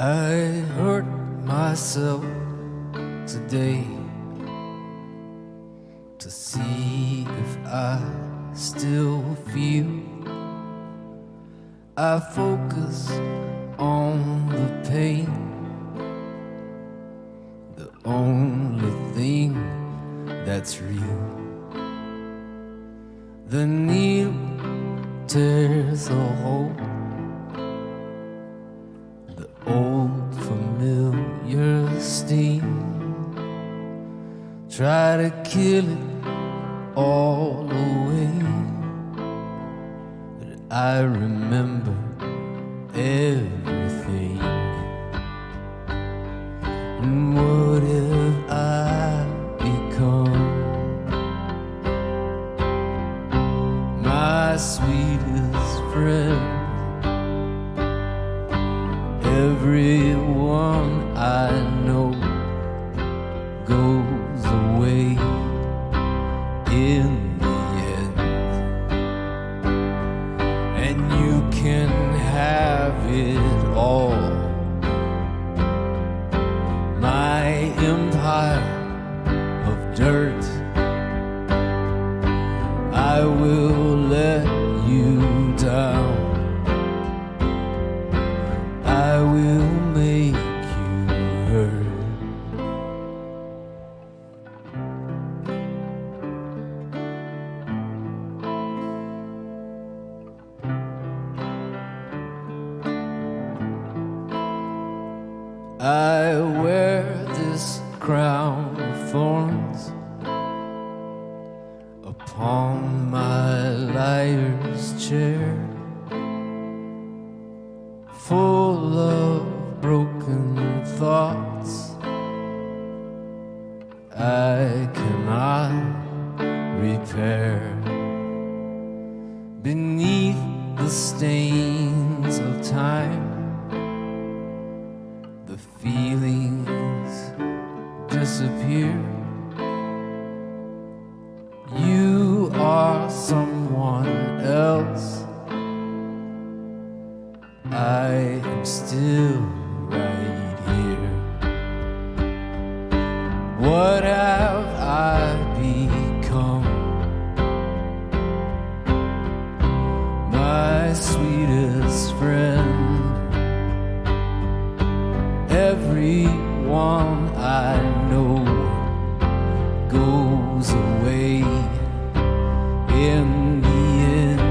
I hurt myself today to see if I still feel. I focus on the pain, the only thing that's real. The needle tears a hole, the old familiar sting. Try to kill it all away, but I remember everything. And what have I become? My sweetest friend. Everyone I know goes away in the end, and you can have it all. My empire of dirt, I will let you down. I will make you hurt. I wear this crown of thorns upon my liar's chair, full of broken thoughts I cannot repair. Beneath the stains of time, the feelings disappear. You are someone else. I am still right here. What have I become? My sweetest friend. Everyone I know goes away in the end,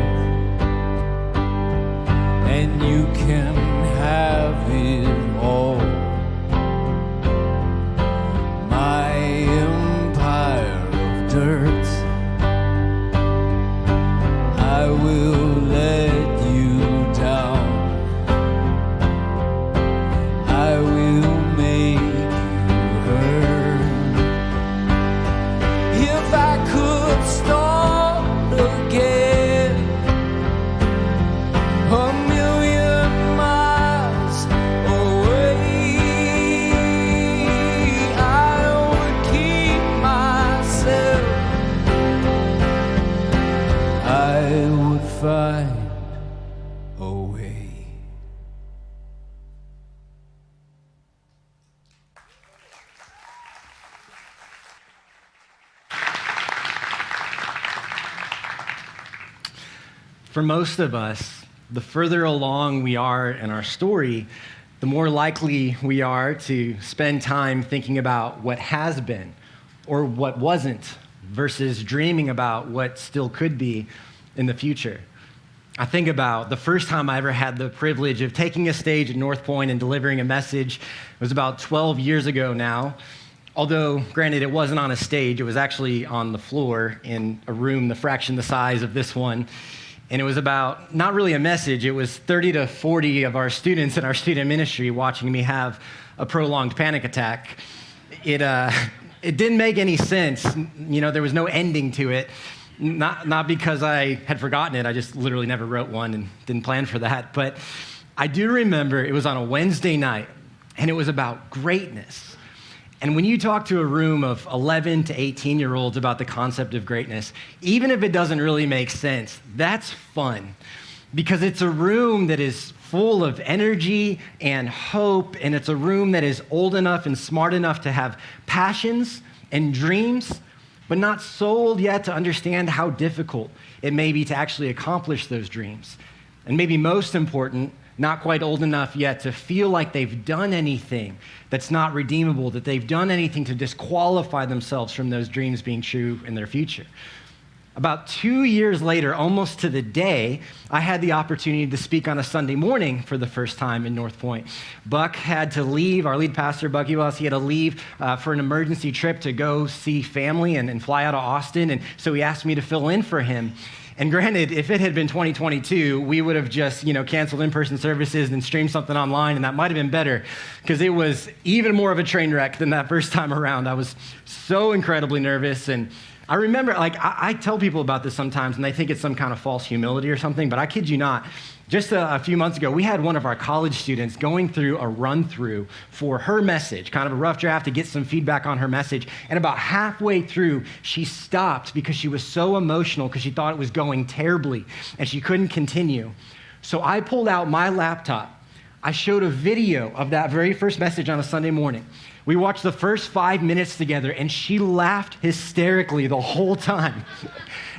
and you can have it all. My empire of dirt, I will let you down. I will make you hurt. If I could start again, a million miles away, I would keep myself. I would find a way. For most of us, the further along we are in our story, the more likely we are to spend time thinking about what has been or what wasn't versus dreaming about what still could be in the future. I think about the first time I ever had the privilege of taking a stage at Northpoint and delivering a message. It was about 12 years ago now. Although, granted, it wasn't on a stage. It was actually on the floor in a room the fraction the size of this one. And it was about, not really a message, it was 30 to 40 of our students in our student ministry watching me have a prolonged panic attack. It didn't make any sense. You know, there was no ending to it. Not because I had forgotten it. I just literally never wrote one and didn't plan for that. But I do remember it was on a Wednesday night, and it was about greatness. And when you talk to a room of 11 to 18-year-olds about the concept of greatness, even if it doesn't really make sense, that's fun. because it's a room that is full of energy and hope, and it's a room that is old enough and smart enough to have passions and dreams, but not sold yet to understand how difficult it may be to actually accomplish those dreams. And maybe most important, not quite old enough yet to feel like they've done anything that's not redeemable, that they've done anything to disqualify themselves from those dreams being true in their future. About 2 years later, almost to the day, I had the opportunity to speak on a Sunday morning for the first time in Northpoint. Buck had to leave, our lead pastor, Bucky Wells, he had to leave for an emergency trip to go see family and fly out of Austin, and so he asked me to fill in for him. And granted, if it had been 2022, we would have just, canceled in-person services and streamed something online, and that might have been better, because it was even more of a train wreck than that first time around. I was so incredibly nervous, and I remember, I tell people about this sometimes, and they think it's some kind of false humility or something, but I kid you not. Just a few months ago, we had one of our college students going through a run-through for her message, kind of a rough draft to get some feedback on her message, and about halfway through, she stopped because she was so emotional because she thought it was going terribly, and she couldn't continue. So I pulled out my laptop. I showed a video of that very first message on a Sunday morning. We watched the first 5 minutes together, and she laughed hysterically the whole time.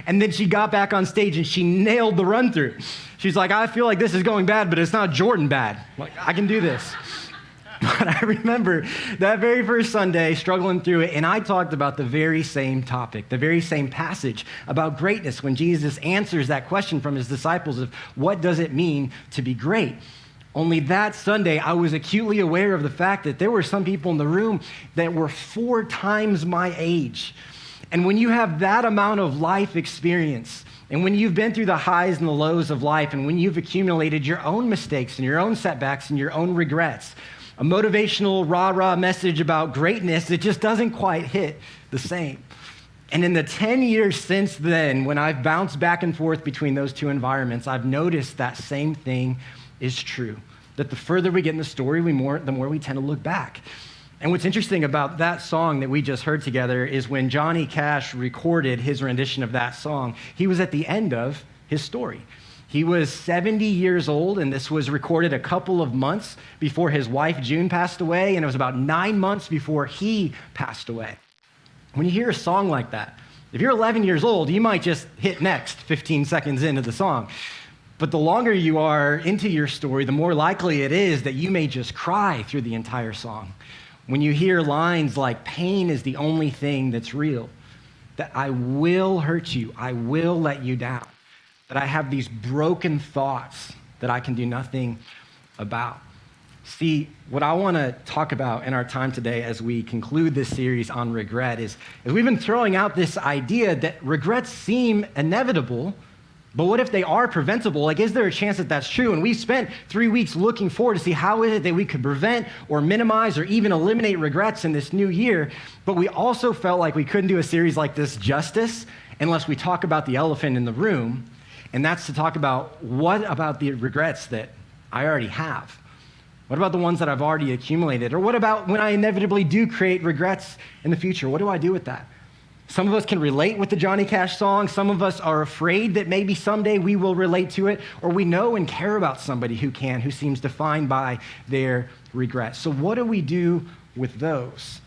And then she got back on stage, and she nailed the run-through. She's like, I feel like this is going bad, but it's not Jordan bad. Like, I can do this. But I remember that very first Sunday struggling through it, and I talked about the very same topic, the very same passage about greatness when Jesus answers that question from his disciples of what does it mean to be great? Only that Sunday, I was acutely aware of the fact that there were some people in the room that were 4 times my age. And when you have that amount of life experience, and when you've been through the highs and the lows of life, and when you've accumulated your own mistakes and your own setbacks and your own regrets, a motivational rah-rah message about greatness, it just doesn't quite hit the same. And in the 10 years since then, when I've bounced back and forth between those two environments, I've noticed that same thing is true, that the further we get in the story, the more we tend to look back. And what's interesting about that song that we just heard together is when Johnny Cash recorded his rendition of that song, he was at the end of his story. He was 70 years old, and this was recorded a couple of months before his wife, June, passed away, and it was about 9 months before he passed away. When you hear a song like that, if you're 11 years old, you might just hit next 15 seconds into the song. But the longer you are into your story, the more likely it is that you may just cry through the entire song. When you hear lines like, pain is the only thing that's real, that I will hurt you, I will let you down, that I have these broken thoughts that I can do nothing about. See, what I want to talk about in our time today as we conclude this series on regret is we've been throwing out this idea that regrets seem inevitable, but what if they are preventable? Like, is there a chance that that's true? And we spent 3 weeks looking forward to see how is it that we could prevent or minimize or even eliminate regrets in this new year. But we also felt like we couldn't do a series like this justice unless we talk about the elephant in the room. And that's to talk about what about the regrets that I already have? What about the ones that I've already accumulated? Or what about when I inevitably do create regrets in the future? What do I do with that? Some of us can relate with the Johnny Cash song. Some of us are afraid that maybe someday we will relate to it, or we know and care about somebody who seems defined by their regrets. So what do we do with those?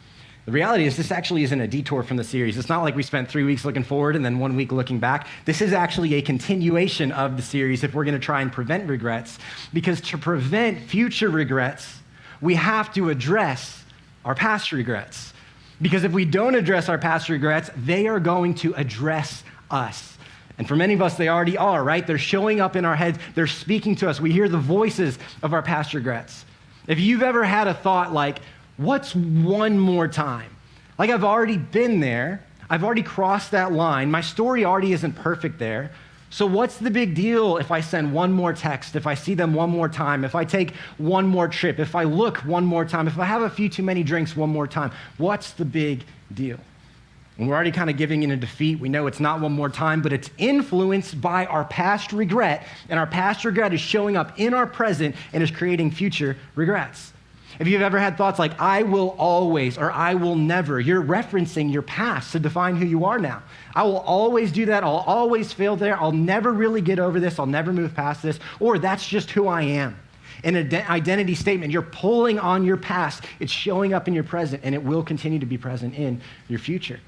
The reality is this actually isn't a detour from the series. It's not like we spent 3 weeks looking forward and then 1 week looking back. This is actually a continuation of the series if we're going to try and prevent regrets, because to prevent future regrets, we have to address our past regrets. Because if we don't address our past regrets, they are going to address us. And for many of us, they already are, right? They're showing up in our heads. They're speaking to us. We hear the voices of our past regrets. If you've ever had a thought like, what's one more time? Like, I've already been there. I've already crossed that line. My story already isn't perfect there. So what's the big deal if I send one more text, if I see them one more time, if I take one more trip, if I look one more time, if I have a few too many drinks one more time? What's the big deal? And we're already kind of giving in a defeat. We know it's not one more time, but it's influenced by our past regret, and our past regret is showing up in our present and is creating future regrets. If you've ever had thoughts like, I will always, or I will never, you're referencing your past to define who you are now. I will always do that. I'll always fail there. I'll never really get over this. I'll never move past this. Or that's just who I am. An identity statement, you're pulling on your past. It's showing up in your present, and it will continue to be present in your future.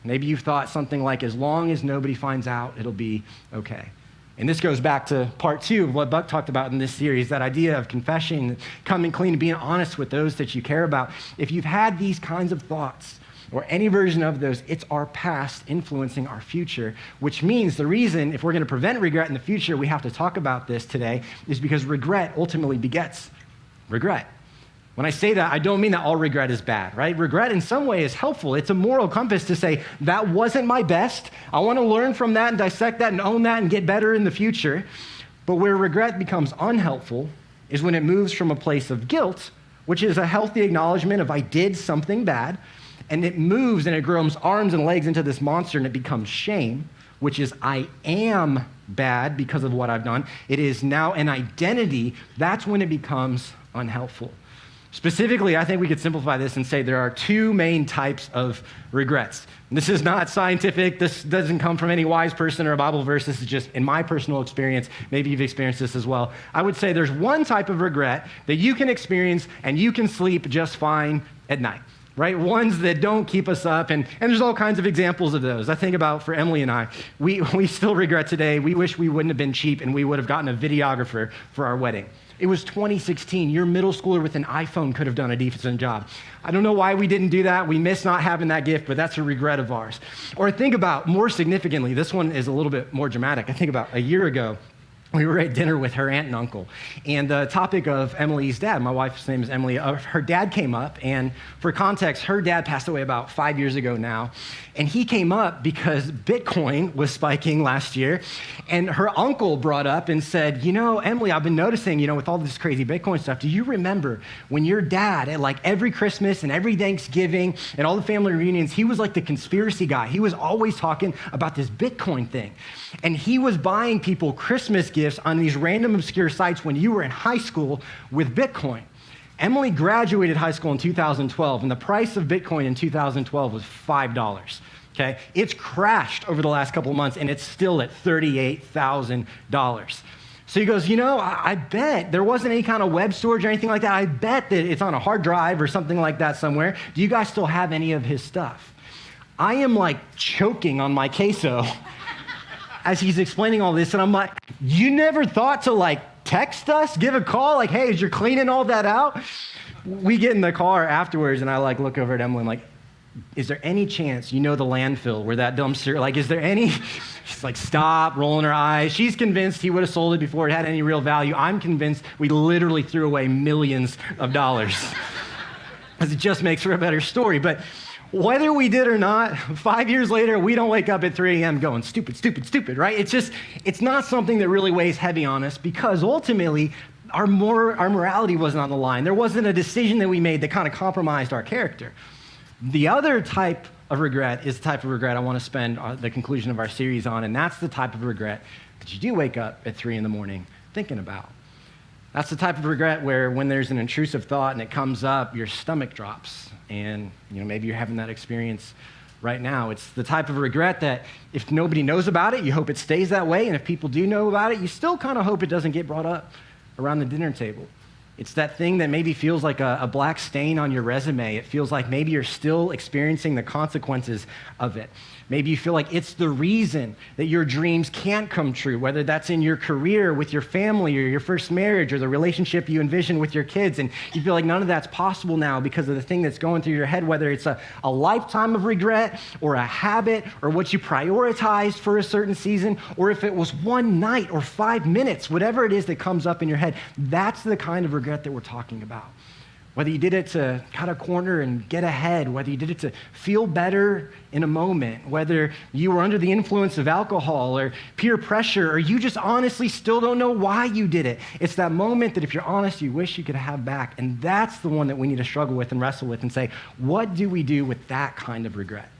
Maybe you've thought something like, as long as nobody finds out, it'll be okay. And this goes back to part 2 of what Buck talked about in this series, that idea of confession, coming clean, and being honest with those that you care about. If you've had these kinds of thoughts, or any version of those, it's our past influencing our future, which means the reason, if we're going to prevent regret in the future, we have to talk about this today, is because regret ultimately begets regret. When I say that, I don't mean that all regret is bad, right? Regret in some way is helpful. It's a moral compass to say, that wasn't my best. I want to learn from that and dissect that and own that and get better in the future. But where regret becomes unhelpful is when it moves from a place of guilt, which is a healthy acknowledgement of I did something bad, and it moves and it grows arms and legs into this monster, and it becomes shame, which is I am bad because of what I've done. It is now an identity. That's when it becomes unhelpful. Specifically, I think we could simplify this and say there are 2 main types of regrets. This is not scientific. This doesn't come from any wise person or a Bible verse. This is just in my personal experience. Maybe you've experienced this as well. I would say there's one type of regret that you can experience and you can sleep just fine at night, right? Ones that don't keep us up. And there's all kinds of examples of those. I think about for Emily and I, we still regret today. We wish we wouldn't have been cheap and we would have gotten a videographer for our wedding. It was 2016. Your middle schooler with an iPhone could have done a decent job. I don't know why we didn't do that. We miss not having that gift, but that's a regret of ours. Or think about, more significantly, this one is a little bit more dramatic. I think about a year ago, we were at dinner with her aunt and uncle, and the topic of Emily's dad, my wife's name is Emily, her dad came up, and for context, her dad passed away about 5 years ago now, and he came up because Bitcoin was spiking last year, and her uncle brought up and said, Emily, I've been noticing, with all this crazy Bitcoin stuff, do you remember when your dad, at like every Christmas and every Thanksgiving and all the family reunions, he was like the conspiracy guy. He was always talking about this Bitcoin thing, and he was buying people Christmas gifts on these random obscure sites when you were in high school with Bitcoin. Emily graduated high school in 2012, and the price of Bitcoin in 2012 was $5. Okay? It's crashed over the last couple of months, and it's still at $38,000. So he goes, I bet there wasn't any kind of web storage or anything like that. I bet that it's on a hard drive or something like that somewhere. Do you guys still have any of his stuff? I am like choking on my queso as he's explaining all this, and I'm like, you never thought to text us, give a call, hey, as you're cleaning all that out? We get in the car afterwards, and I look over at Emily, I'm like, is there any chance the landfill where that dumpster, is there any? She's like, stop, rolling her eyes. She's convinced he would have sold it before it had any real value. I'm convinced we literally threw away millions of dollars. Because it just makes for a better story. But whether we did or not, 5 years later, we don't wake up at 3 a.m. going, stupid, stupid, stupid, right? It's not something that really weighs heavy on us, because ultimately, our morality wasn't on the line. There wasn't a decision that we made that kind of compromised our character. The other type of regret is the type of regret I want to spend the conclusion of our series on, and that's the type of regret that you do wake up at 3 in the morning thinking about. That's the type of regret where when there's an intrusive thought and it comes up, your stomach drops. And maybe you're having that experience right now. It's the type of regret that if nobody knows about it, you hope it stays that way. And if people do know about it, you still kind of hope it doesn't get brought up around the dinner table. It's that thing that maybe feels like a black stain on your resume. It feels like maybe you're still experiencing the consequences of it. Maybe you feel like it's the reason that your dreams can't come true, whether that's in your career, with your family, or your first marriage, or the relationship you envision with your kids, and you feel like none of that's possible now because of the thing that's going through your head, whether it's a lifetime of regret, or a habit, or what you prioritized for a certain season, or if it was one night or 5 minutes, whatever it is that comes up in your head. That's the kind of regret that we're talking about. Whether you did it to cut a corner and get ahead, whether you did it to feel better in a moment, whether you were under the influence of alcohol or peer pressure, or you just honestly still don't know why you did it. It's that moment that if you're honest, you wish you could have back. And that's the one that we need to struggle with and wrestle with and say, what do we do with that kind of regret?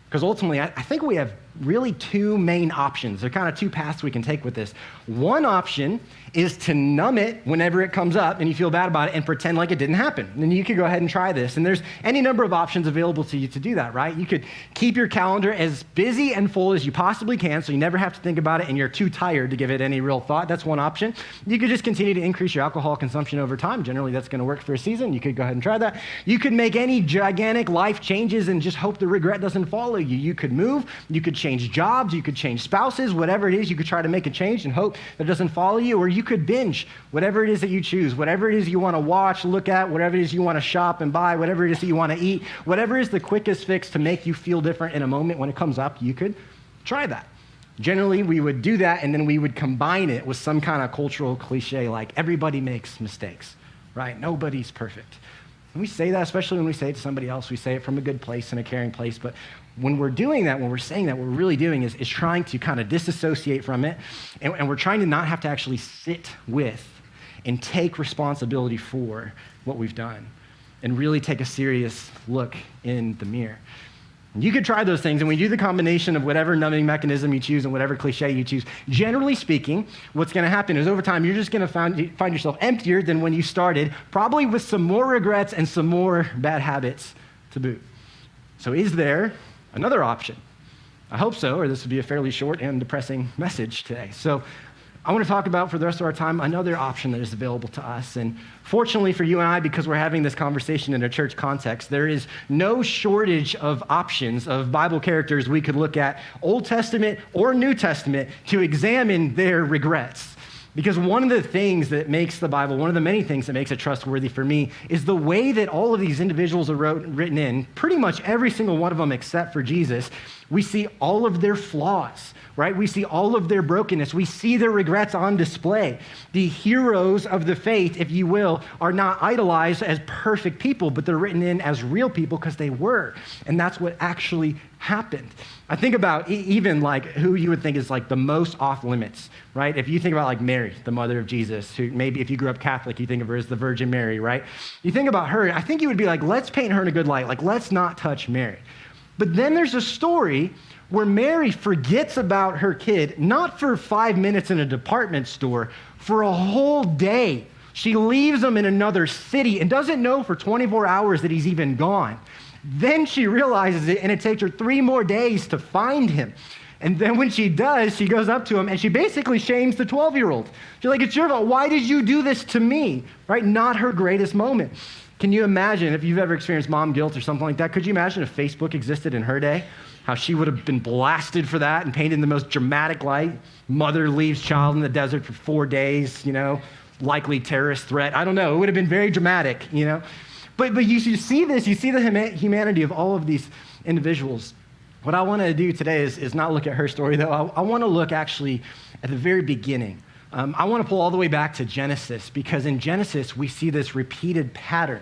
Because ultimately, I think we have really two main options. There are kind of two paths we can take with this. One option is to numb it whenever it comes up and you feel bad about it and pretend like it didn't happen. And you could go ahead and try this. And there's any number of options available to you to do that, right? You could keep your calendar as busy and full as you possibly can so you never have to think about it and you're too tired to give it any real thought. That's one option. You could just continue to increase your alcohol consumption over time. Generally, that's going to work for a season. You could go ahead and try that. You could make any gigantic life changes and just hope the regret doesn't follow you. You could move. You could change jobs. You could change spouses. Whatever it is, you could try to make a change and hope that it doesn't follow you. Or you could binge whatever it is that you choose, whatever it is you want to watch, look at, whatever it is you want to shop and buy, whatever it is that you want to eat, whatever is the quickest fix to make you feel different in a moment when it comes up, you could try that. Generally, we would do that, and then we would combine it with some kind of cultural cliche like everybody makes mistakes, right? Nobody's perfect. And we say that, especially when we say it to somebody else, we say it from a good place and a caring place, but when we're doing that, when we're saying that, what we're really doing is trying to kind of disassociate from it, and we're trying to not have to actually sit with and take responsibility for what we've done and really take a serious look in the mirror. You could try those things, and when you do the combination of whatever numbing mechanism you choose and whatever cliche you choose, generally speaking, what's going to happen is over time, you're just going to find yourself emptier than when you started, probably with some more regrets and some more bad habits to boot. So is there another option? I hope so, or this would be a fairly short and depressing message today. So I want to talk about, for the rest of our time, another option that is available to us. And fortunately for you and I, because we're having this conversation in a church context, there is no shortage of options of Bible characters we could look at, Old Testament or New Testament, to examine their regrets. Because one of the things that makes the Bible, one of the many things that makes it trustworthy for me, is the way that all of these individuals are written in, pretty much every single one of them except for Jesus. We see all of their flaws, right? We see all of their brokenness. We see their regrets on display. The heroes of the faith, if you will, are not idolized as perfect people, but they're written in as real people because they were. And that's what actually happened. I think about even like who you would think is like the most off limits, right? If you think about like Mary, the mother of Jesus, who maybe if you grew up Catholic, you think of her as the Virgin Mary, right? You think about her, I think you would be like, let's paint her in a good light. Like, let's not touch Mary. But then there's a story where Mary forgets about her kid, not for 5 minutes in a department store, for a whole day. She leaves him in another city and doesn't know for 24 hours that he's even gone. Then she realizes it, and it takes her 3 more days to find him. And then when she does, she goes up to him, and she basically shames the 12-year-old. She's like, it's your fault. Why did you do this to me? Right? Not her greatest moment. Can you imagine, if you've ever experienced mom guilt or something like that, could you imagine if Facebook existed in her day? How she would have been blasted for that and painted in the most dramatic light. Mother leaves child in the desert for 4 days, likely terrorist threat. I don't know. It would have been very dramatic, But you see this, you see the humanity of all of these individuals. What I want to do today is not look at her story, though. I want to look actually at the very beginning. I want to pull all the way back to Genesis, because in Genesis, we see this repeated pattern.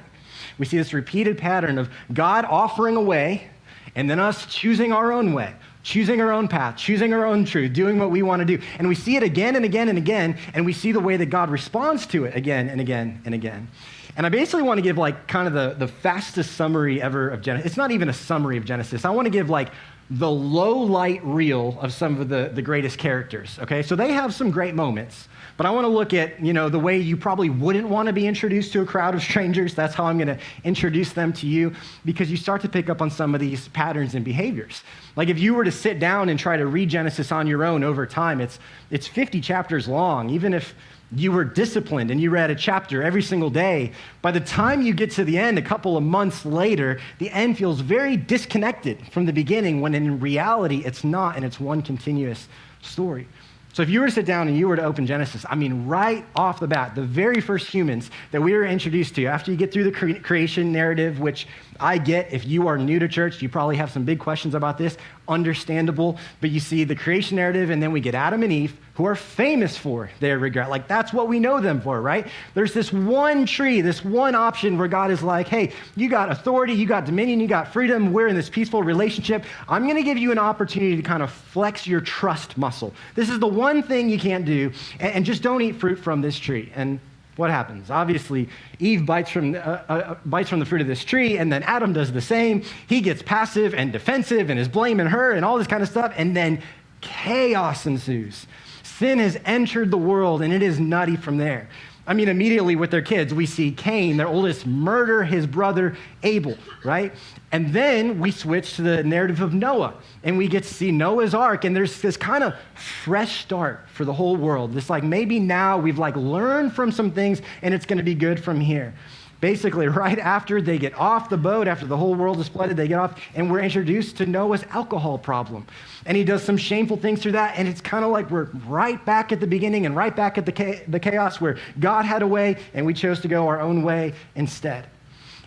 We see this repeated pattern of God offering a way, and then us choosing our own way, choosing our own path, choosing our own truth, doing what we want to do. And we see it again and again and again, and we see the way that God responds to it again and again and again. And I basically want to give like kind of the fastest summary ever of Genesis. It's not even a summary of Genesis. I want to give like the low light reel of some of the greatest characters, okay? So they have some great moments, but I want to look at, the way you probably wouldn't want to be introduced to a crowd of strangers. That's how I'm going to introduce them to you, because you start to pick up on some of these patterns and behaviors. Like if you were to sit down and try to read Genesis on your own over time, it's 50 chapters long. Even if you were disciplined and you read a chapter every single day, by the time you get to the end, a couple of months later, the end feels very disconnected from the beginning, when in reality it's not, and it's one continuous story. So if you were to sit down and you were to open Genesis, right off the bat, the very first humans that we were introduced to, after you get through the creation narrative, which I get, if you are new to church, you probably have some big questions about this, understandable, but you see the creation narrative, and then we get Adam and Eve, who are famous for their regret. Like, that's what we know them for, right? There's this one tree, this one option where God is like, hey, you got authority, you got dominion, you got freedom, we're in this peaceful relationship. I'm going to give you an opportunity to kind of flex your trust muscle. This is the one thing you can't do, and just don't eat fruit from this tree. And what happens? Obviously, Eve bites from the fruit of this tree, and then Adam does the same. He gets passive and defensive and is blaming her and all this kind of stuff, and then chaos ensues. Sin has entered the world, and it is nutty from there. I mean, immediately with their kids, we see Cain, their oldest, murder his brother Abel, right? And then we switch to the narrative of Noah, and we get to see Noah's Ark, and there's this kind of fresh start for the whole world. This like maybe now we've like learned from some things, and it's going to be good from here. Basically, right after they get off the boat, after the whole world is flooded, they get off, and we're introduced to Noah's alcohol problem. And he does some shameful things through that, and it's kind of like we're right back at the beginning and right back at the chaos where God had a way, and we chose to go our own way instead.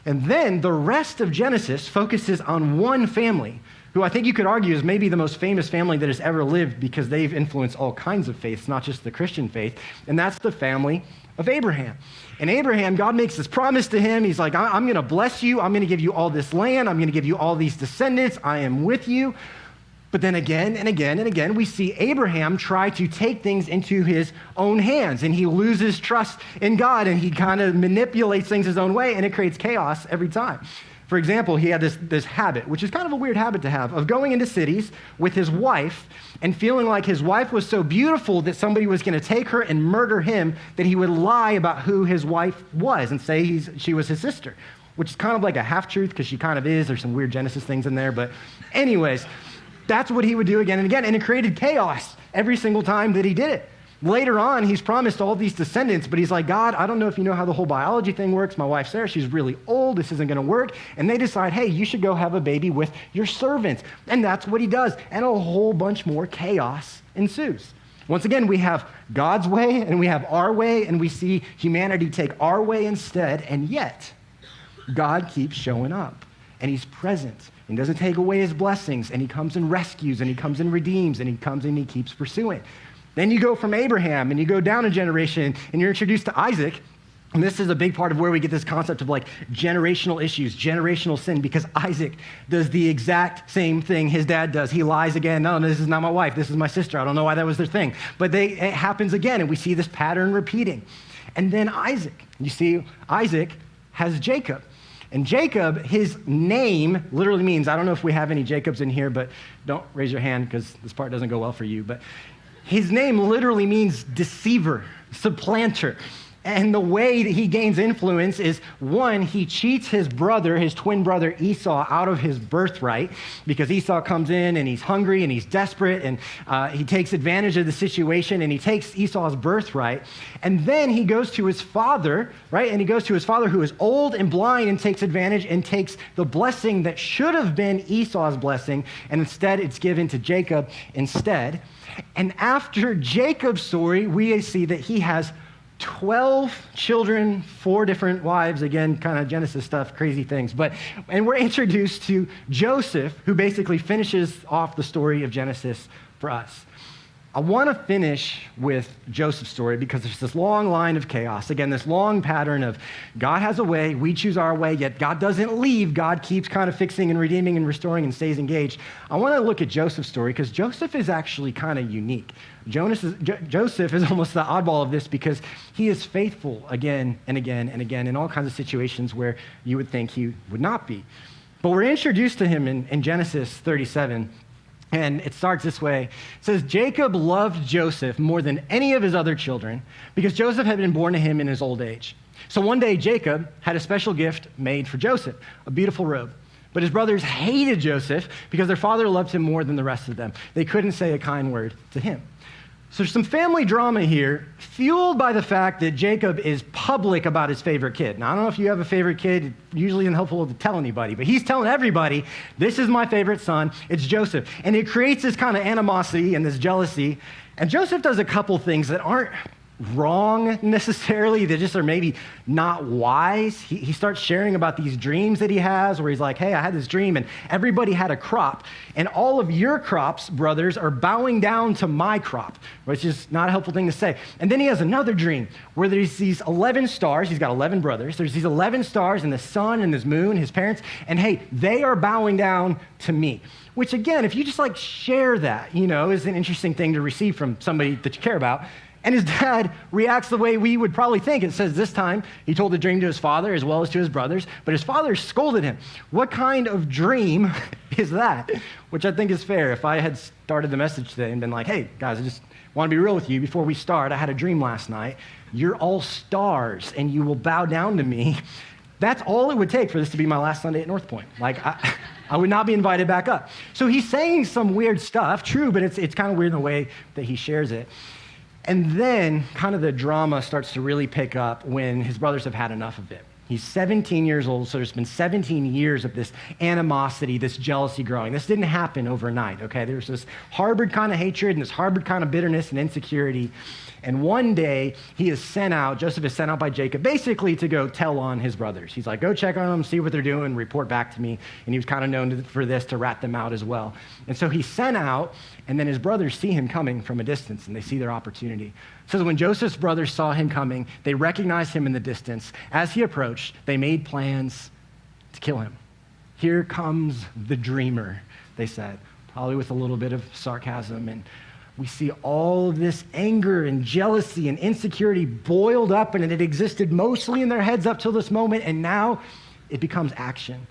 And then the rest of Genesis focuses on one family, who I think you could argue is maybe the most famous family that has ever lived because they've influenced all kinds of faiths, not just the Christian faith, and that's the family of Abraham. And Abraham, God makes this promise to him. He's like, I'm going to bless you. I'm going to give you all this land. I'm going to give you all these descendants. I am with you. But then again and again and again, we see Abraham try to take things into his own hands, and he loses trust in God, and he kind of manipulates things his own way, and it creates chaos every time. For example, he had this habit, which is kind of a weird habit to have, of going into cities with his wife and feeling like his wife was so beautiful that somebody was going to take her and murder him, that he would lie about who his wife was and say she was his sister, which is kind of like a half-truth because she kind of is. There's some weird Genesis things in there. But anyways, that's what he would do again and again, and it created chaos every single time that he did it. Later on, he's promised all these descendants, but he's like, God, I don't know if you know how the whole biology thing works. My wife, Sarah, she's really old. This isn't going to work. And they decide, hey, you should go have a baby with your servants. And that's what he does. And a whole bunch more chaos ensues. Once again, we have God's way and we have our way, and we see humanity take our way instead. And yet, God keeps showing up, and he's present. He doesn't take away his blessings, and he comes and rescues, and he comes and redeems, and he comes and he keeps pursuing. Then you go from Abraham, and you go down a generation, and you're introduced to Isaac. And this is a big part of where we get this concept of like generational issues, generational sin, because Isaac does the exact same thing his dad does. He lies again. No, this is not my wife. This is my sister. I don't know why that was their thing. But it happens again, and we see this pattern repeating. And then Isaac. You see, Isaac has Jacob. And Jacob, his name literally means, I don't know if we have any Jacobs in here, but don't raise your hand because this part doesn't go well for you. But his name literally means deceiver, supplanter. And the way that he gains influence is, one, he cheats his brother, his twin brother Esau, out of his birthright, because Esau comes in and he's hungry and he's desperate, and he takes advantage of the situation, and he takes Esau's birthright. And then he goes to his father, right? And he goes to his father who is old and blind and takes advantage and takes the blessing that should have been Esau's blessing, and instead it's given to Jacob instead. And after Jacob's story, we see that he has 12 children, 4 different wives, again, kind of Genesis stuff, crazy things. And we're introduced to Joseph, who basically finishes off the story of Genesis for us. I want to finish with Joseph's story because there's this long line of chaos. Again, this long pattern of God has a way, we choose our way, yet God doesn't leave. God keeps kind of fixing and redeeming and restoring and stays engaged. I want to look at Joseph's story because Joseph is actually kind of unique. Joseph is almost the oddball of this because he is faithful again and again and again in all kinds of situations where you would think he would not be. But we're introduced to him in Genesis 37. And it starts this way. It says, Jacob loved Joseph more than any of his other children because Joseph had been born to him in his old age. So one day, Jacob had a special gift made for Joseph, a beautiful robe. But his brothers hated Joseph because their father loved him more than the rest of them. They couldn't say a kind word to him. So there's some family drama here, fueled by the fact that Jacob is public about his favorite kid. Now, I don't know if you have a favorite kid. It usually isn't helpful to tell anybody, but he's telling everybody, this is my favorite son. It's Joseph. And it creates this kind of animosity and this jealousy. And Joseph does a couple things that aren't wrong necessarily. They just are maybe not wise. He starts sharing about these dreams that he has where he's like, hey, I had this dream and everybody had a crop and all of your crops, brothers, are bowing down to my crop, which is not a helpful thing to say. And then he has another dream where there's these 11 stars. He's got 11 brothers. There's these 11 stars and the sun and his moon, his parents, and hey, they are bowing down to me. Which again, if you just like share that, is an interesting thing to receive from somebody that you care about. And his dad reacts the way we would probably think. It says this time he told the dream to his father as well as to his brothers, but his father scolded him. What kind of dream is that? Which I think is fair. If I had started the message today and been like, hey, guys, I just want to be real with you. Before we start, I had a dream last night. You're all stars, and you will bow down to me. That's all it would take for this to be my last Sunday at Northpoint. Like, I would not be invited back up. So he's saying some weird stuff, true, but it's kind of weird in the way that he shares it. And then kind of the drama starts to really pick up when his brothers have had enough of it. He's 17 years old, so there's been 17 years of this animosity, this jealousy growing. This didn't happen overnight, okay? There's this harbored kind of hatred and this harbored kind of bitterness and insecurity. And one day, Joseph is sent out by Jacob, basically to go tell on his brothers. He's like, go check on them, see what they're doing, report back to me. And he was kind of known for this, to rat them out as well. And so he's sent out, and then his brothers see him coming from a distance, and they see their opportunity. It says when Joseph's brothers saw him coming, they recognized him in the distance. As he approached, they made plans to kill him. Here comes the dreamer, they said, probably with a little bit of sarcasm. And we see all of this anger and jealousy and insecurity boiled up, and it existed mostly in their heads up till this moment, and now it becomes action.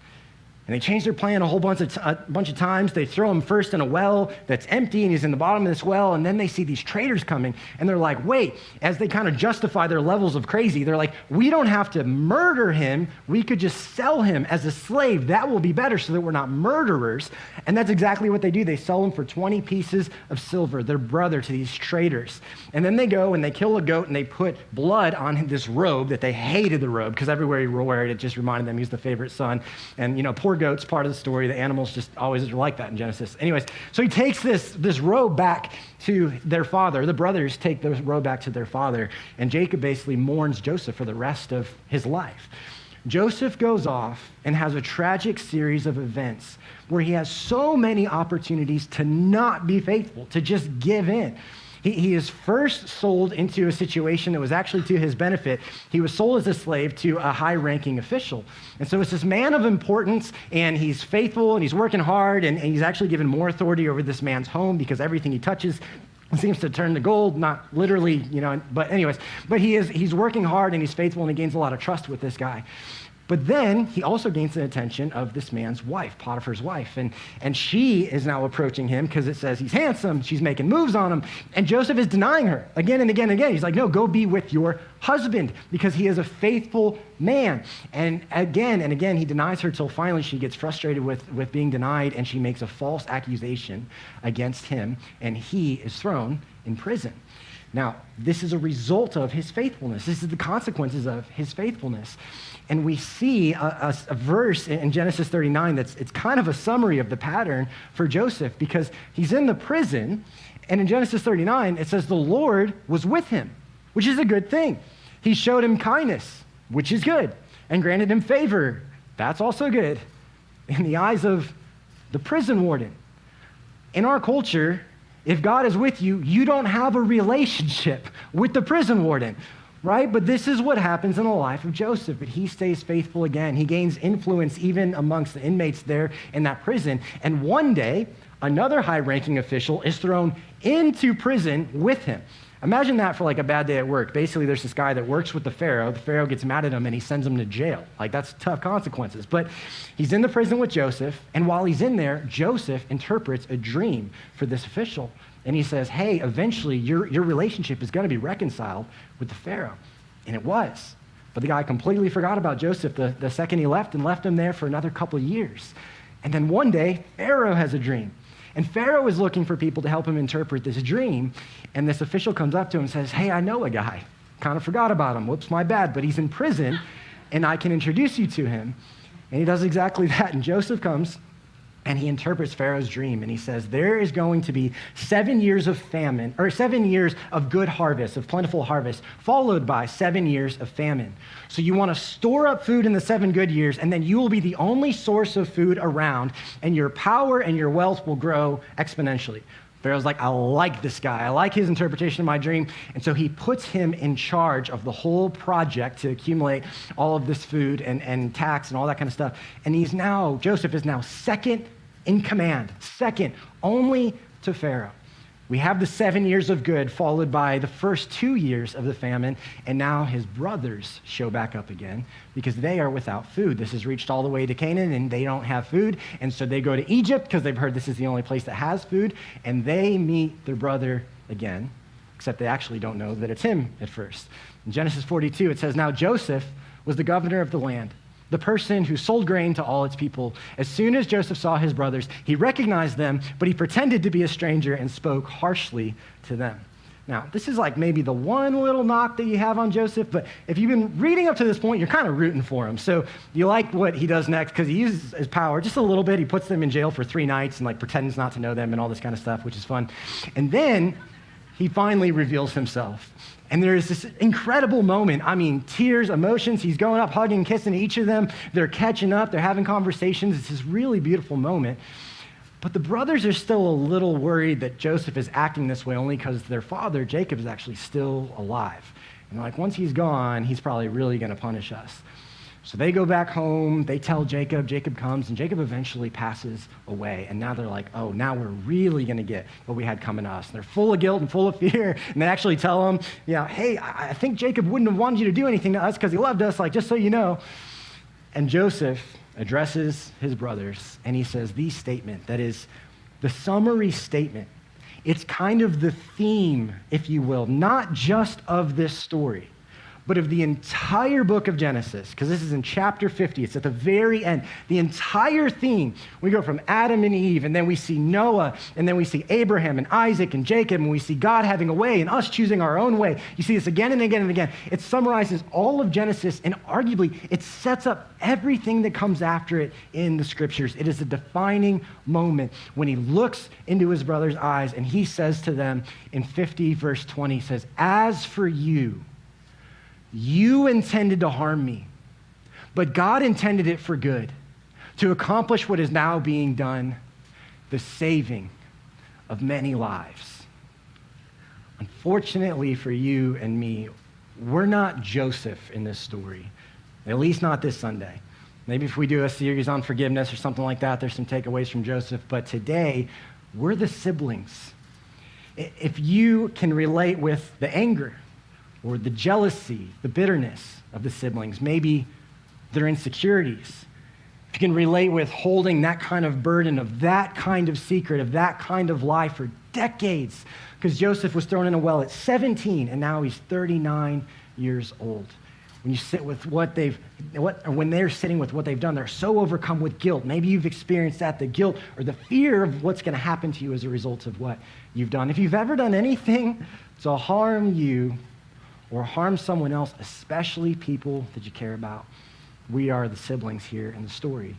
And they change their plan a bunch of times. They throw him first in a well that's empty, and he's in the bottom of this well, and then they see these traders coming, and they're like, wait, as they kind of justify their levels of crazy, they're like, we don't have to murder him. We could just sell him as a slave. That will be better so that we're not murderers. And that's exactly what they do. They sell him for 20 pieces of silver, their brother, to these traders. And then they go and they kill a goat, and they put blood on this robe that they hated the robe, because everywhere he wore it, it just reminded them he was the favorite son. And, poor goats, part of the story. The animals just always are like that in Genesis. Anyways, so he takes this robe back to their father. The brothers take the robe back to their father, and Jacob basically mourns Joseph for the rest of his life. Joseph goes off and has a tragic series of events where he has so many opportunities to not be faithful, to just give in. He is first sold into a situation that was actually to his benefit. He was sold as a slave to a high-ranking official. And so it's this man of importance, and he's faithful, and he's working hard, and he's actually given more authority over this man's home because everything he touches seems to turn to gold, not literally, but anyways. But he's working hard, and he's faithful, and he gains a lot of trust with this guy. But then he also gains the attention of this man's wife, Potiphar's wife. And she is now approaching him because it says he's handsome. She's making moves on him. And Joseph is denying her again and again and again. He's like, no, go be with your husband, because he is a faithful man. And again, he denies her till finally she gets frustrated with being denied, and she makes a false accusation against him, and he is thrown in prison. Now, this is a result of his faithfulness. This is the consequences of his faithfulness. And we see a verse in Genesis 39 it's kind of a summary of the pattern for Joseph, because he's in the prison, and in Genesis 39, it says the Lord was with him, which is a good thing. He showed him kindness, which is good, and granted him favor. That's also good in the eyes of the prison warden. In our culture, if God is with you, you don't have a relationship with the prison warden, right? But this is what happens in the life of Joseph. But he stays faithful again. He gains influence even amongst the inmates there in that prison. And one day, another high-ranking official is thrown into prison with him. Imagine that for like a bad day at work. Basically, there's this guy that works with the Pharaoh. The Pharaoh gets mad at him, and he sends him to jail. Like, that's tough consequences. But he's in the prison with Joseph, and while he's in there, Joseph interprets a dream for this official. And he says, hey, eventually your relationship is going to be reconciled with the Pharaoh. And it was. But the guy completely forgot about Joseph the second he left, and left him there for another couple of years. And then one day, Pharaoh has a dream. And Pharaoh is looking for people to help him interpret this dream. And this official comes up to him and says, hey, I know a guy. Kind of forgot about him. Whoops, my bad. But he's in prison, and I can introduce you to him. And he does exactly that. And Joseph comes, and he interprets Pharaoh's dream. And he says, there is going to be 7 years of famine, or 7 years of good harvest, of plentiful harvest, followed by 7 years of famine. So you want to store up food in the 7 good years, and then you will be the only source of food around, and your power and your wealth will grow exponentially. Pharaoh's like, I like this guy. I like his interpretation of my dream. And so he puts him in charge of the whole project to accumulate all of this food and tax and all that kind of stuff. And Joseph is now second in command, second only to Pharaoh. We have the 7 years of good followed by the first 2 years of the famine, and now his brothers show back up again because they are without food. This has reached all the way to Canaan, and they don't have food, and so they go to Egypt because they've heard this is the only place that has food, and they meet their brother again, except they actually don't know that it's him at first. In Genesis 42, it says, "Now Joseph was the governor of the land, the person who sold grain to all its people. As soon as Joseph saw his brothers, he recognized them, but he pretended to be a stranger and spoke harshly to them." Now, this is like maybe the one little knock that you have on Joseph, but if you've been reading up to this point, you're kind of rooting for him. So you like what he does next because he uses his power just a little bit. He puts them in jail for 3 nights and like pretends not to know them and all this kind of stuff, which is fun. And then he finally reveals himself. And there's this incredible moment. I mean, tears, emotions. He's going up, hugging, kissing each of them. They're catching up. They're having conversations. It's this really beautiful moment. But the brothers are still a little worried that Joseph is acting this way only because their father, Jacob, is actually still alive. And like, once he's gone, he's probably really going to punish us. So they go back home, they tell Jacob, Jacob comes, and Jacob eventually passes away. And now they're like, oh, now we're really going to get what we had coming to us. And they're full of guilt and full of fear. And they actually tell him, hey, I think Jacob wouldn't have wanted you to do anything to us because he loved us, like, just so you know. And Joseph addresses his brothers, and he says the statement that is the summary statement. It's kind of the theme, if you will, not just of this story, but of the entire book of Genesis, because this is in chapter 50. It's at the very end. The entire theme, we go from Adam and Eve, and then we see Noah, and then we see Abraham and Isaac and Jacob, and we see God having a way and us choosing our own way. You see this again and again and again. It summarizes all of Genesis, and arguably it sets up everything that comes after it in the scriptures. It is a defining moment when he looks into his brother's eyes, and he says to them in 50 verse 20, he says, "As for you, you intended to harm me, but God intended it for good, to accomplish what is now being done, the saving of many lives." Unfortunately for you and me, we're not Joseph in this story, at least not this Sunday. Maybe if we do a series on forgiveness or something like that, there's some takeaways from Joseph, but today, we're the siblings. If you can relate with the anger, or the jealousy, the bitterness of the siblings, maybe their insecurities. If you can relate with holding that kind of burden of that kind of secret, of that kind of lie for decades, because Joseph was thrown in a well at 17, and now he's 39 years old. When you sit with when they're sitting with what they've done, they're so overcome with guilt. Maybe you've experienced that, the guilt or the fear of what's going to happen to you as a result of what you've done. If you've ever done anything to harm you, or harm someone else, especially people that you care about, we are the siblings here in the story.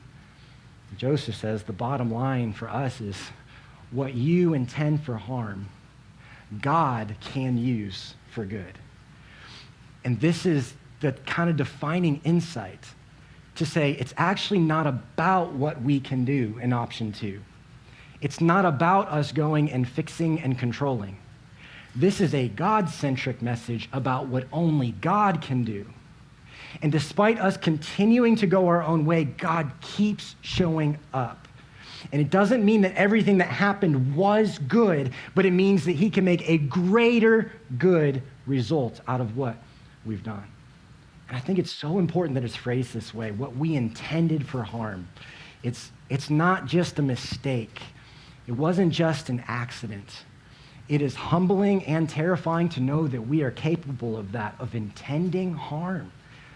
Joseph says the bottom line for us is what you intend for harm, God can use for good. And this is the kind of defining insight to say it's actually not about what we can do in option 2. It's not about us going and fixing and controlling. This is a God-centric message about what only God can do. And despite us continuing to go our own way, God keeps showing up. And it doesn't mean that everything that happened was good, but it means that he can make a greater good result out of what we've done. And I think it's so important that it's phrased this way, what we intended for harm. It's not just a mistake. It wasn't just an accident. It is humbling and terrifying to know that we are capable of that, of intending harm.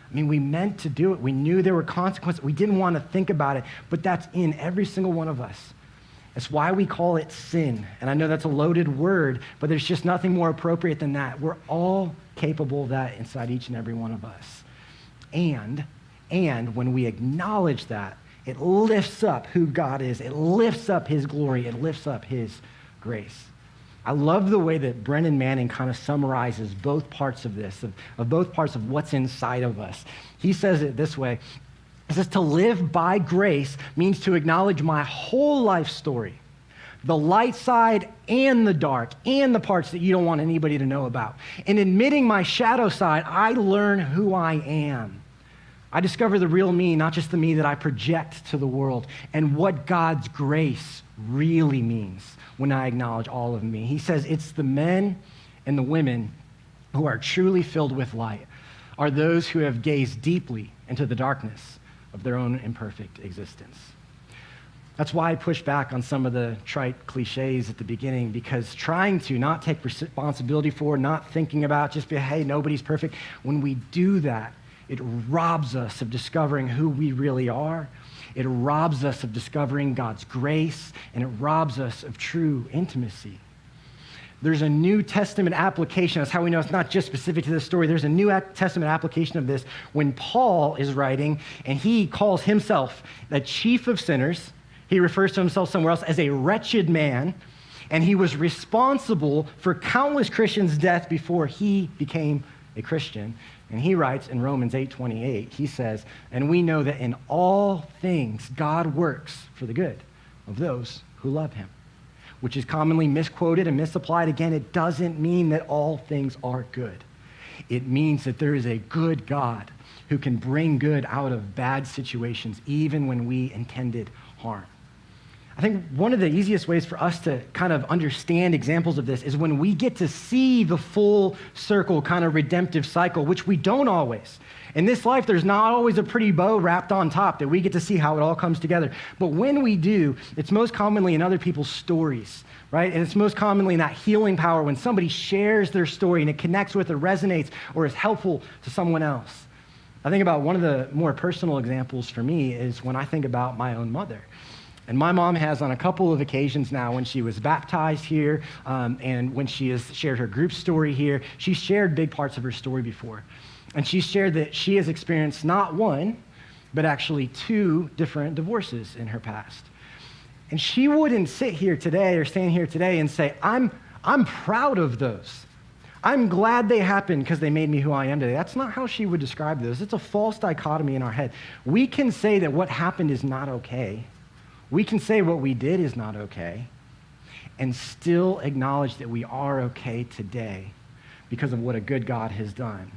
I mean, we meant to do it. We knew there were consequences. We didn't want to think about it, but that's in every single one of us. It's why we call it sin. And I know that's a loaded word, but there's just nothing more appropriate than that. We're all capable of that inside each and every one of us. And when we acknowledge that, it lifts up who God is. It lifts up his glory. It lifts up his grace. I love the way that Brennan Manning kind of summarizes both parts of this, of both parts of what's inside of us. He says it this way. He says, to live by grace means to acknowledge my whole life story, the light side and the dark, and the parts that you don't want anybody to know about. In admitting my shadow side, I learn who I am. I discover the real me, not just the me that I project to the world, and what God's grace really means when I acknowledge all of me. He says it's the men and the women who are truly filled with light, are those who have gazed deeply into the darkness of their own imperfect existence. That's why I push back on some of the trite cliches at the beginning, because trying to not take responsibility for, not thinking about, just be, hey, nobody's perfect. When we do that, it robs us of discovering who we really are. It robs us of discovering God's grace, and it robs us of true intimacy. There's a New Testament application. That's how we know it's not just specific to this story. There's a New Testament application of this when Paul is writing, and he calls himself the chief of sinners. He refers to himself somewhere else as a wretched man, and he was responsible for countless Christians' death before he became a Christian. And he writes in Romans 8:28, he says, and we know that in all things God works for the good of those who love him, which is commonly misquoted and misapplied. Again, it doesn't mean that all things are good. It means that there is a good God who can bring good out of bad situations, even when we intended harm. I think one of the easiest ways for us to kind of understand examples of this is when we get to see the full circle kind of redemptive cycle, which we don't always. In this life, there's not always a pretty bow wrapped on top that we get to see how it all comes together. But when we do, it's most commonly in other people's stories, right? And it's most commonly in that healing power when somebody shares their story and it connects with or resonates or is helpful to someone else. I think about one of the more personal examples for me is when I think about my own mother. And my mom has on a couple of occasions now when she was baptized here and when she has shared her group story here, she's shared big parts of her story before. And she's shared that she has experienced not one, but actually two different divorces in her past. And she wouldn't sit here today or stand here today and say, I'm proud of those. I'm glad they happened because they made me who I am today. That's not how she would describe those. It's a false dichotomy in our head. We can say that what happened is not okay. We can say what we did is not okay and still acknowledge that we are okay today because of what a good God has done.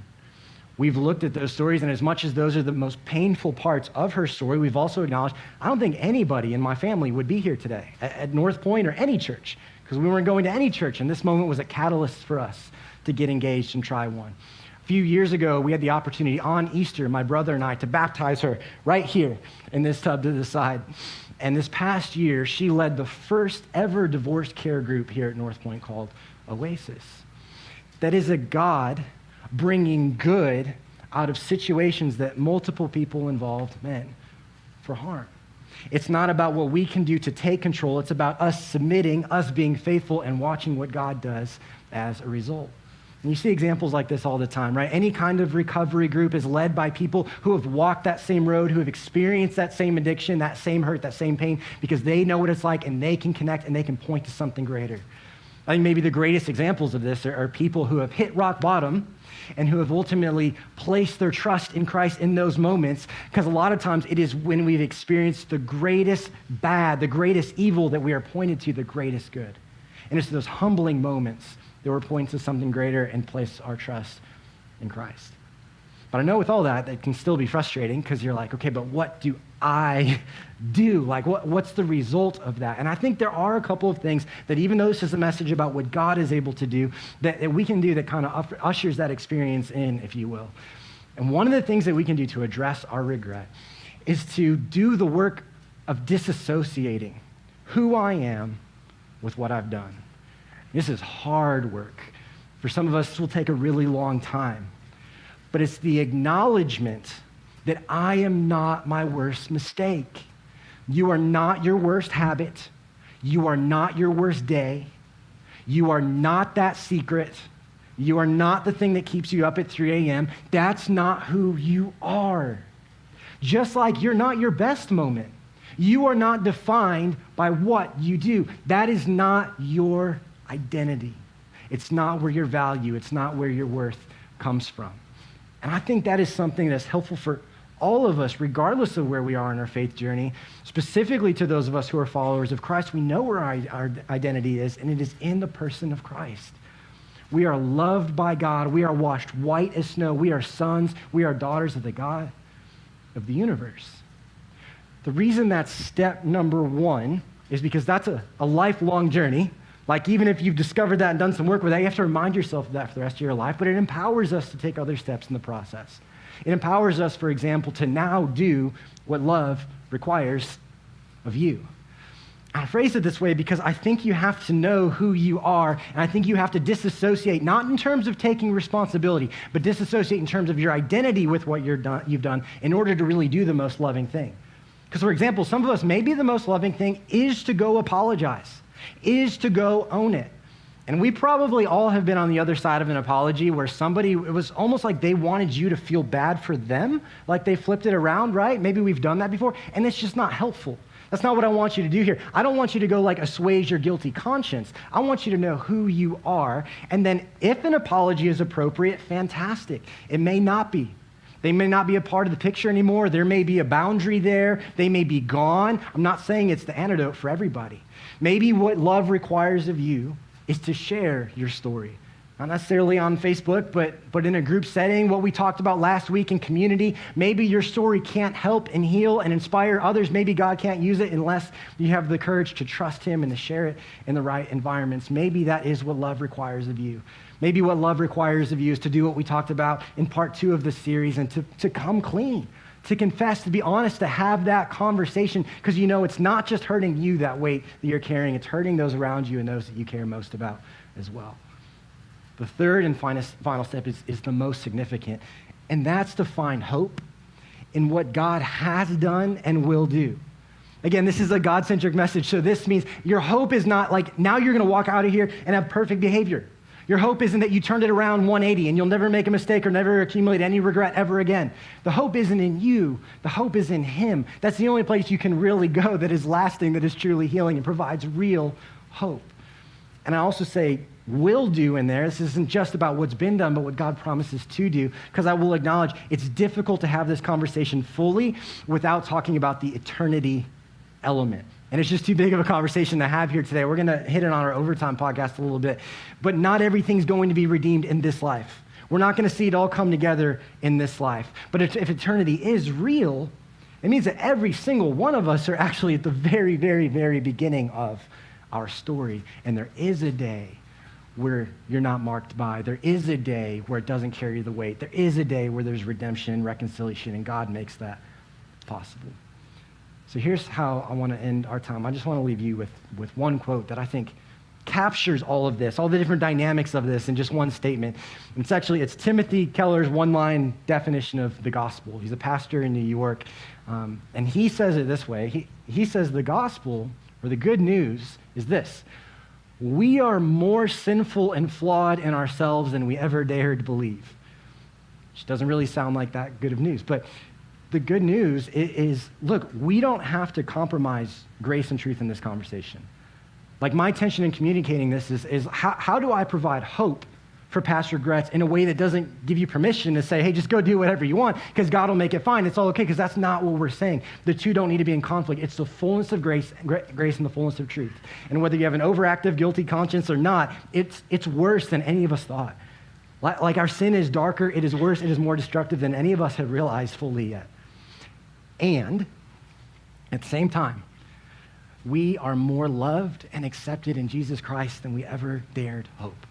We've looked at those stories, and as much as those are the most painful parts of her story, we've also acknowledged, I don't think anybody in my family would be here today at Northpoint or any church, because we weren't going to any church, and this moment was a catalyst for us to get engaged and try one. A few years ago, we had the opportunity on Easter, my brother and I, to baptize her right here in this tub to the side. And this past year, she led the first ever divorce care group here at Northpoint called Oasis. That is a God bringing good out of situations that multiple people involved meant for harm. It's not about what we can do to take control. It's about us submitting, us being faithful, and watching what God does as a result. And you see examples like this all the time, right? Any kind of recovery group is led by people who have walked that same road, who have experienced that same addiction, that same hurt, that same pain, because they know what it's like and they can connect and they can point to something greater. I think maybe the greatest examples of this are people who have hit rock bottom and who have ultimately placed their trust in Christ in those moments, because a lot of times it is when we've experienced the greatest bad, the greatest evil, that we are pointed to the greatest good. And it's those humbling moments that we're pointing to something greater and place our trust in Christ. But I know with all that, it can still be frustrating because you're like, okay, but what do I do? Like, what's the result of that? And I think there are a couple of things that, even though this is a message about what God is able to do, that we can do that kind of ushers that experience in, if you will. And one of the things that we can do to address our regret is to do the work of disassociating who I am with what I've done. This is hard work. For some of us, this will take a really long time. But it's the acknowledgement that I am not my worst mistake. You are not your worst habit. You are not your worst day. You are not that secret. You are not the thing that keeps you up at 3 a.m. That's not who you are. Just like you're not your best moment. You are not defined by what you do. That is not your identity. It's not where your value, it's not where your worth comes from. And I think that is something that's helpful for all of us, regardless of where we are in our faith journey, specifically to those of us who are followers of Christ. We know where our identity is, and it is in the person of Christ. We are loved by God. We are washed white as snow. We are sons. We are daughters of the God of the universe. The reason that's step number one is because that's a lifelong journey. Like, even if you've discovered that and done some work with that, you have to remind yourself of that for the rest of your life, but it empowers us to take other steps in the process. It empowers us, for example, to now do what love requires of you. I phrase it this way because I think you have to know who you are, and I think you have to disassociate, not in terms of taking responsibility, but disassociate in terms of your identity with what you've done in order to really do the most loving thing. Because, for example, some of us, maybe the most loving thing is to go apologize, is to go own it. And we probably all have been on the other side of an apology where it was almost like they wanted you to feel bad for them, like they flipped it around, right? Maybe we've done that before, and it's just not helpful. That's not what I want you to do here. I don't want you to go like assuage your guilty conscience. I want you to know who you are, and then if an apology is appropriate, fantastic. It may not be. They may not be a part of the picture anymore. There may be a boundary there. They may be gone. I'm not saying it's the antidote for everybody. Maybe what love requires of you is to share your story. Not necessarily on Facebook, but in a group setting, what we talked about last week in community. Maybe your story can't help and heal and inspire others. Maybe God can't use it unless you have the courage to trust him and to share it in the right environments. Maybe that is what love requires of you. Maybe what love requires of you is to do what we talked about in part 2 of the series and to come clean, to confess, to be honest, to have that conversation, because you know it's not just hurting you, that weight that you're carrying, it's hurting those around you and those that you care most about as well. The third and final step is the most significant, and that's to find hope in what God has done and will do. Again, this is a God-centric message, so this means your hope is not like now you're going to walk out of here and have perfect behavior. Your hope isn't that you turned it around 180 and you'll never make a mistake or never accumulate any regret ever again. The hope isn't in you. The hope is in him. That's the only place you can really go that is lasting, that is truly healing and provides real hope. And I also say will do in there. This isn't just about what's been done, but what God promises to do, because I will acknowledge it's difficult to have this conversation fully without talking about the eternity element. And it's just too big of a conversation to have here today. We're going to hit it on our overtime podcast a little bit. But not everything's going to be redeemed in this life. We're not going to see it all come together in this life. But if eternity is real, it means that every single one of us are actually at the very, very, very beginning of our story. And there is a day where you're not marked by. There is a day where it doesn't carry the weight. There is a day where there's redemption and reconciliation, and God makes that possible. So here's how I want to end our time. I just want to leave you with one quote that I think captures all of this, all the different dynamics of this in just one statement. It's Timothy Keller's one-line definition of the gospel. He's a pastor in New York, and he says it this way. He says the gospel, or the good news, is this: we are more sinful and flawed in ourselves than we ever dared believe. Which doesn't really sound like that good of news, but the good news is, look, we don't have to compromise grace and truth in this conversation. Like, my intention in communicating this is how do I provide hope for past regrets in a way that doesn't give you permission to say, hey, just go do whatever you want because God will make it fine. It's all okay, because that's not what we're saying. The two don't need to be in conflict. It's the fullness of grace and the fullness of truth. And whether you have an overactive, guilty conscience or not, it's worse than any of us thought. Like, our sin is darker, it is worse, it is more destructive than any of us have realized fully yet. And at the same time, we are more loved and accepted in Jesus Christ than we ever dared hope.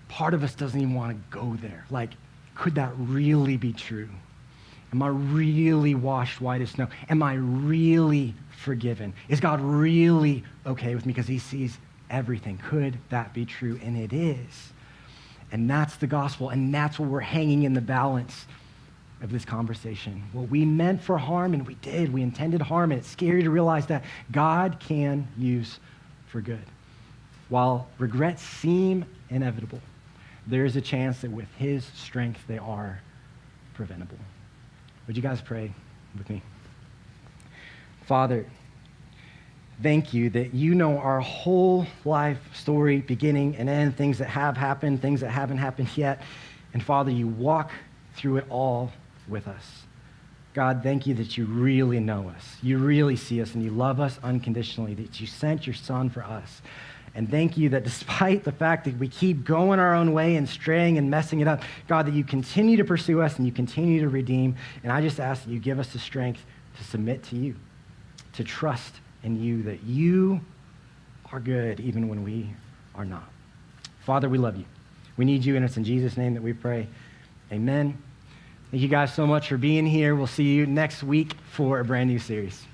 Part of us doesn't even want to go there. Like, could that really be true? Am I really washed white as snow? Am I really forgiven? Is God really okay with me because he sees everything? Could that be true? And it is. And that's the gospel, and that's what we're hanging in the balance of this conversation. What we meant for harm, and we did. We intended harm, and it's scary to realize that God can use for good. While regrets seem inevitable, there is a chance that with his strength, they are preventable. Would you guys pray with me? Father, thank you that you know our whole life story, beginning and end, things that have happened, things that haven't happened yet. And Father, you walk through it all with us. God, thank you that you really know us. You really see us, and you love us unconditionally, that you sent your son for us. And thank you that despite the fact that we keep going our own way and straying and messing it up, God, that you continue to pursue us and you continue to redeem. And I just ask that you give us the strength to submit to you, to trust in you, that you are good even when we are not. Father, we love you. We need you, and it's in Jesus' name that we pray. Amen. Thank you guys so much for being here. We'll see you next week for a brand new series.